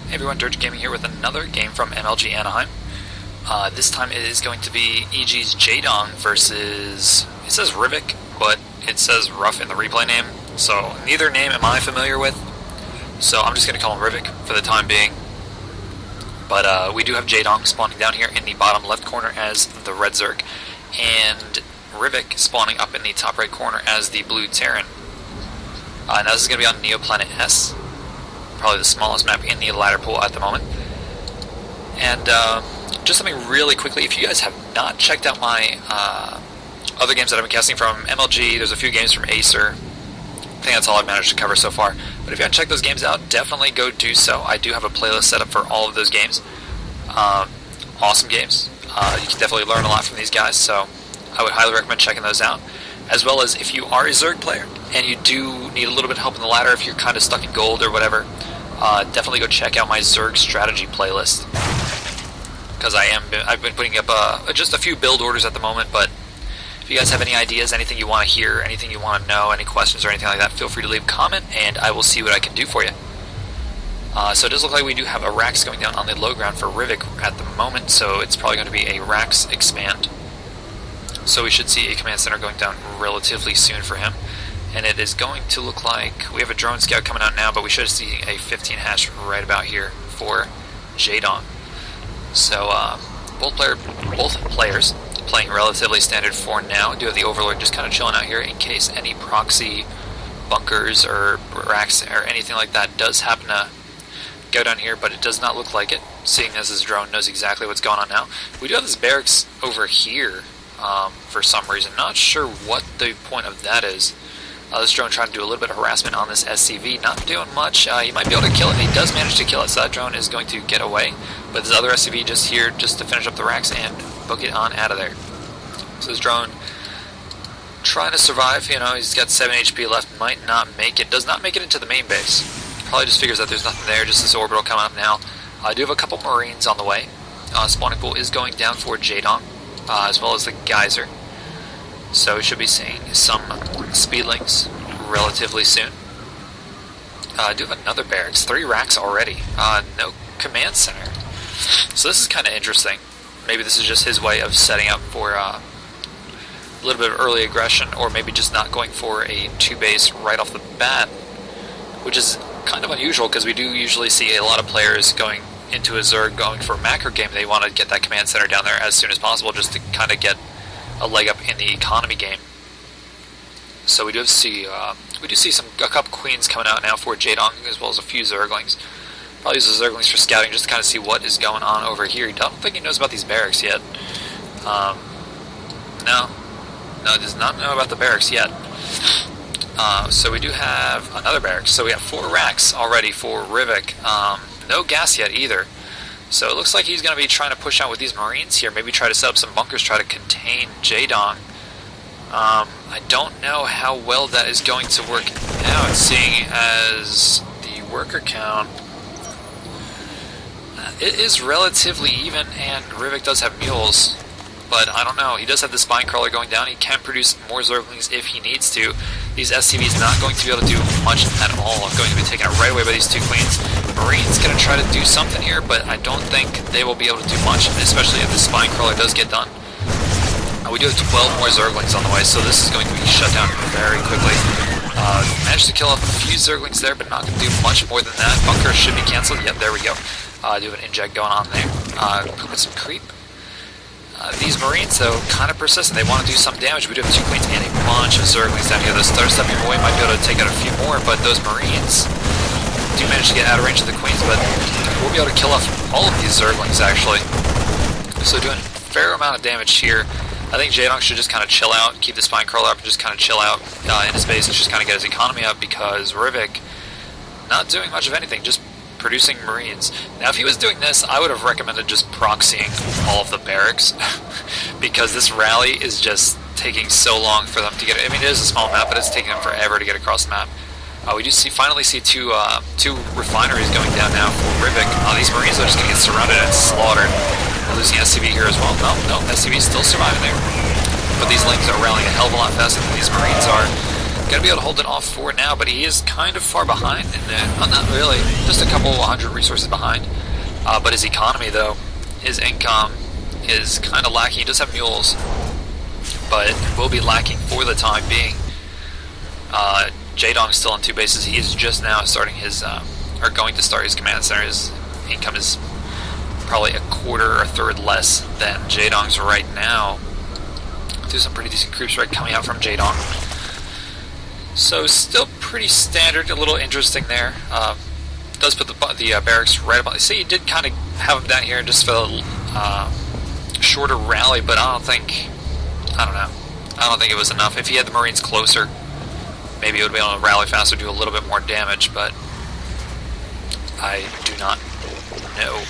Hey everyone, DirgeGaming here with another game from MLG Anaheim. This time it is going to be EG's Jaedong versus, it says RuFF, but it says RuFF in the replay name, so neither name am I familiar with, so I'm just going to call him RuFF for the time being. But we do have Jaedong spawning down here in the bottom left corner as the red Zerg, and RuFF spawning up in the top right corner as the blue Terran. Now this is going to be on Neoplanet S. Probably the smallest map in the ladder pool at the moment. And just something really quickly, if you guys have not checked out my other games that I've been casting from MLG, there's a few games from Acer. I think that's all I've managed to cover so far. But if you haven't checked those games out, definitely go do so. I do have a playlist set up for all of those games. Awesome games. You can definitely learn a lot from these guys, so I would highly recommend checking those out. As well as if you are a Zerg player and you do need a little bit of help in the ladder, if you're kind of stuck in gold or whatever, definitely go check out my Zerg strategy playlist, because I've been putting up just a few build orders at the moment. But if you guys have any ideas, anything you want to hear, anything you want to know, any questions or anything like that, feel free to leave a comment and I will see what I can do for you. So it does look like we do have a Rax going down on the low ground for RuFF at the moment, so it's probably going to be a Rax expand. So we should see a command center going down relatively soon for him. And it is going to look like we have a drone scout coming out now, but we should see a 15 hash right about here for Jaedong. So both players playing relatively standard for now. Do have the Overlord just kind of chilling out here in case any proxy bunkers or racks or anything like that does happen to go down here, but it does not look like it, seeing as this drone knows exactly what's going on now. We do have this barracks over here for some reason. Not sure what the point of that is. This drone trying to do a little bit of harassment on this SCV, not doing much. He might be able to kill it. He does manage to kill it, so that drone is going to get away. But this other SCV just here just to finish up the racks and book it on out of there. So this drone trying to survive. You know, he's got 7 HP left, might not make it. Does not make it into the main base. Probably just figures that there's nothing there, just this orbital coming up now. I do have a couple Marines on the way. Spawning pool is going down for Jaedong, as well as the Geyser. So we should be seeing some speedlings relatively soon. I do have another barracks, 3 racks already. No command center. So this is kind of interesting. Maybe this is just his way of setting up for a little bit of early aggression, or maybe just not going for a 2-base right off the bat, which is kind of unusual because we do usually see a lot of players going into a Zerg going for a macro game. They want to get that command center down there as soon as possible just to kind of get a leg up in the economy game. So we do see a couple queens coming out now for Jaedong, as well as a few Zerglings. Probably use the Zerglings for scouting just to kind of see what is going on over here. I don't think he knows about these barracks yet. No, does not know about the barracks yet. So we do have another barracks. So we have 4 racks already for RuFF. No gas yet either. So it looks like he's going to be trying to push out with these Marines here, maybe try to set up some bunkers, try to contain Jaedong. I don't know how well that is going to work out, seeing as the worker count, it is relatively even, and RuFF does have mules, but I don't know. He does have the spine crawler going down. He can produce more Zerglings if he needs to. These SCVs not going to be able to do much at all. Going to be taken out right away by these 2 queens. Marine's going to try to do something here, but I don't think they will be able to do much, especially if the spine crawler does get done. We do have 12 more Zerglings on the way, so this is going to be shut down very quickly. Managed to kill off a few Zerglings there, but not going to do much more than that. Bunker should be cancelled. Yep, there we go. Do have an inject going on there. Put some creep. These Marines, though, kind of persistent. They want to do some damage. We do have 2 queens and a bunch of Zerglings down here. Those third stepping boy might be able to take out a few more, but those Marines do manage to get out of range of the queens, but we'll be able to kill off all of these Zerglings, actually. So doing a fair amount of damage here. I think Jaedong should just kind of chill out, keep the spine crawler up, and just kind of chill out in his base and just kind of get his economy up, because RuFF not doing much of anything, just producing Marines. Now, if he was doing this, I would have recommended just proxying all of the barracks, because this rally is just taking so long for them to get. I mean, it is a small map, but it's taking them forever to get across the map. We do finally see two refineries going down now for RuFF. These Marines are just going to get surrounded and slaughtered. We're losing SCV here as well. No, SCV is still surviving there. But these Lings are rallying a hell of a lot faster than these Marines are. Gonna be able to hold it off for now, but he is kind of far behind. Not really, just a couple 100 resources behind. But his economy, though, his income is kind of lacking. He does have mules, but will be lacking for the time being. Jae-Dong is still on 2 bases. He is just now starting his, or going to start his command center. His income is probably a quarter or a third less than Jae-Dong's right now. Do some pretty decent creep strike coming out from Jae-Dong. So still pretty standard, a little interesting there. Does put the barracks right about. See, he did kind of have him down here just for a shorter rally, but I don't know. I don't think it was enough. If he had the Marines closer, maybe it would be able to rally faster, do a little bit more damage, but I do not know.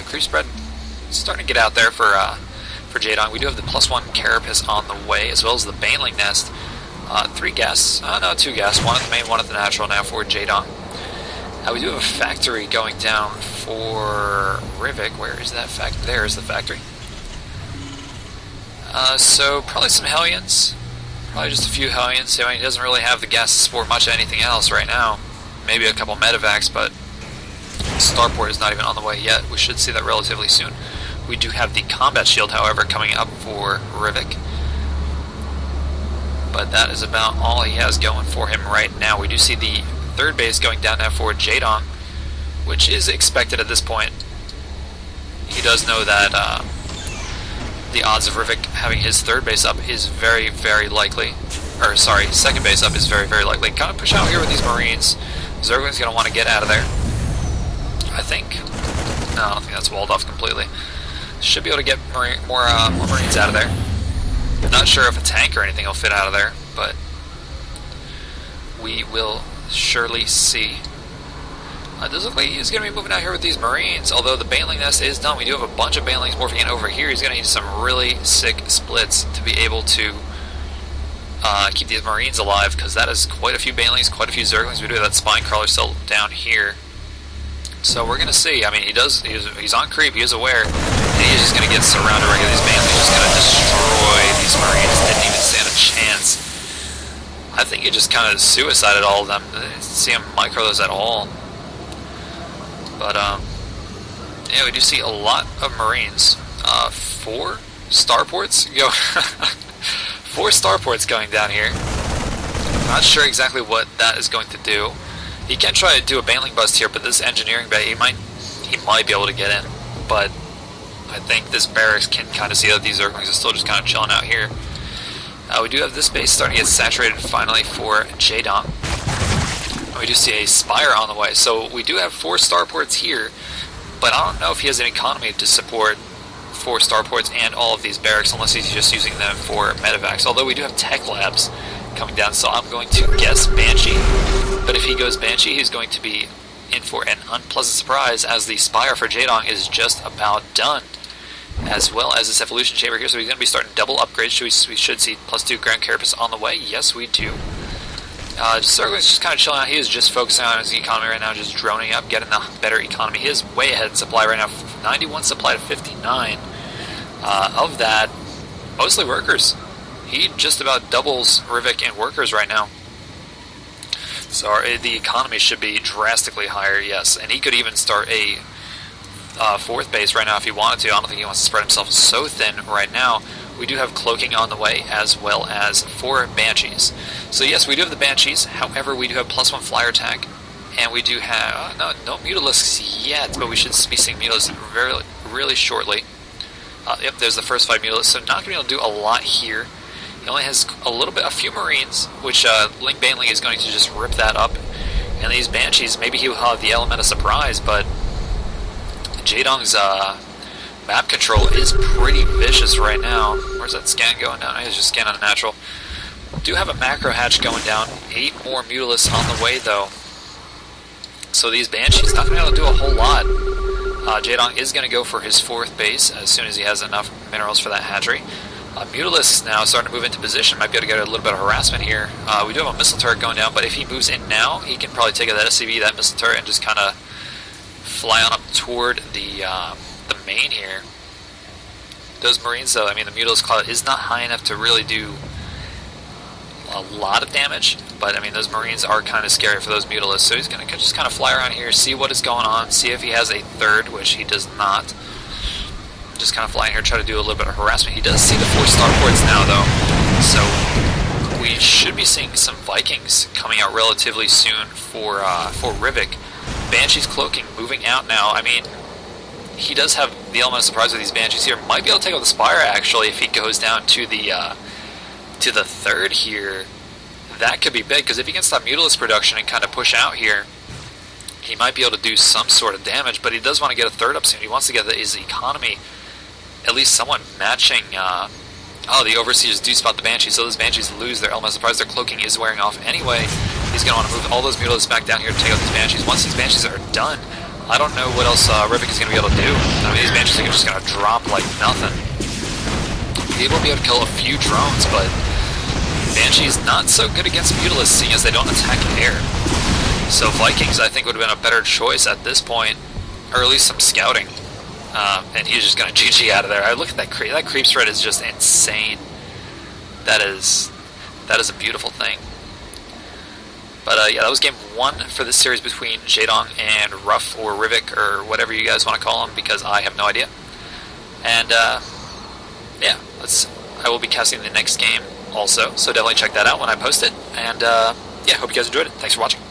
Creep spread starting to get out there for Jaedong. We do have the +1 Carapace on the way, as well as the Baneling Nest. 3 gas, no, 2 gas, 1 at the main, 1 at the natural now for Jaedong. We do have a factory going down for RuFF. Where is that factory? There is the factory. So probably some Hellions. Probably just a few Hellions. I mean, he doesn't really have the gas to support much of anything else right now. Maybe a couple medevacs, but Starport is not even on the way yet. We should see that relatively soon. We do have the combat shield, however, coming up for RuFF. But that is about all he has going for him right now. We do see the 3rd base going down now for Jaedong, which is expected at this point. He does know that the odds of RuFF having his 3rd base up is very, very likely. Or, sorry, 2nd base up is very, very likely. Kind of push out here with these Marines. Zergling's going to want to get out of there, I think. No, I don't think that's walled off completely. Should be able to get more Marines out of there. Not sure if a tank or anything will fit out of there, but we will surely see. It does look like he's going to be moving out here with these Marines, although the Baneling Nest is done. We do have a bunch of Banelings morphing in over here. He's going to need some really sick splits to be able to keep these Marines alive, because that is quite a few Banelings, quite a few Zerglings. We do have that Spine Crawler still down here. So we're going to see. I mean, he's on creep, he is aware, and he's just going to get surrounded right here. These Banelings just going to destroy these Marines. Didn't even stand a chance. I think he just kind of suicided all of them. Didn't see him micro those at all. But, yeah, we do see a lot of Marines. 4 starports go. 4 starports going down here. Not sure exactly what that is going to do. He can try to do a Baneling bust here, but this engineering bay, he might be able to get in. But I think this barracks can kind of see that these Zerglings are still just kind of chilling out here. We do have this base starting to get saturated finally for Jaedong. We do see a Spire on the way. So we do have 4 starports here, but I don't know if he has an economy to support 4 starports and all of these barracks, unless he's just using them for medevacs. Although we do have tech labs coming down, so I'm going to guess Banshee. But if he goes Banshee, he's going to be in for an unpleasant surprise, as the Spire for Jaedong is just about done, as well as this evolution chamber here. So he's going to be starting double upgrades. We should see +2 ground carapace on the way. Yes, we do. Zergling's just kind of chilling out. He is just focusing on his economy right now, just droning up, getting the better economy. He is way ahead in supply right now, 91 supply to 59. Of that, mostly workers. He just about doubles RuFF in workers right now. So the economy should be drastically higher, yes. And he could even start a 4th base right now if he wanted to. I don't think he wants to spread himself so thin right now. We do have cloaking on the way, as well as 4 Banshees. So yes, we do have the Banshees. However, we do have +1 flyer attack. And we do have, no Mutalisks yet, but we should be seeing Mutalisks really shortly. Yep, there's the first 5 Mutalisks. So not going to be able to do a lot here. He only has a few Marines, which Ling Baneling is going to just rip that up. And these Banshees, maybe he will have the element of surprise, but Jaedong's map control is pretty vicious right now. Where's that scan going down? He's just scanning a natural. Do have a macro hatch going down. 8 more Mutalisks on the way, though. So these Banshees not going to be able to do a whole lot. Jaedong is going to go for his 4th base as soon as he has enough minerals for that hatchery. Mutalisks now starting to move into position. Might be able to get a little bit of harassment here. We do have a missile turret going down, but if he moves in now, he can probably take that SCV, that missile turret, and just kind of fly on up toward the main here. Those Marines, though, I mean, the Mutalisk Cloud is not high enough to really do a lot of damage, but I mean those Marines are kind of scary for those Mutalisks, so he's going to just kind of fly around here, see what is going on, see if he has a third, which he does not. Just kind of flying here, try to do a little bit of harassment. He does see the 4 starports now though, so we should be seeing some Vikings coming out relatively soon for RuFF. Banshee's cloaking moving out now. I mean, he does have the element of surprise with these Banshees here. Might be able to take out the Spire actually if he goes down to the third here. That could be big, because if he can stop Mutalisk production and kind of push out here, he might be able to do some sort of damage, but he does want to get a third up soon. He wants to get his economy at least somewhat matching. The Overseers do spot the Banshees, so those Banshees lose their element of surprise. Their cloaking is wearing off anyway. He's going to want to move all those Mutalisks back down here to take out these Banshees. Once these Banshees are done, I don't know what else RuFF is going to be able to do. I mean, these Banshees are just going to drop like nothing. He will be able to kill a few drones, but Banshee's not so good against Mutalisks, seeing as they don't attack air. So Vikings, I think, would have been a better choice at this point, or at least some scouting. And he's just going to GG out of there. I look at that creep. That creep spread is just insane. That is a beautiful thing. But yeah, that was game 1 for this series between Jaedong and RuFF, or RuFF, or whatever you guys want to call him, because I have no idea. And yeah, I will be casting the next game also, so definitely check that out when I post it. And yeah, hope you guys enjoyed it. Thanks for watching.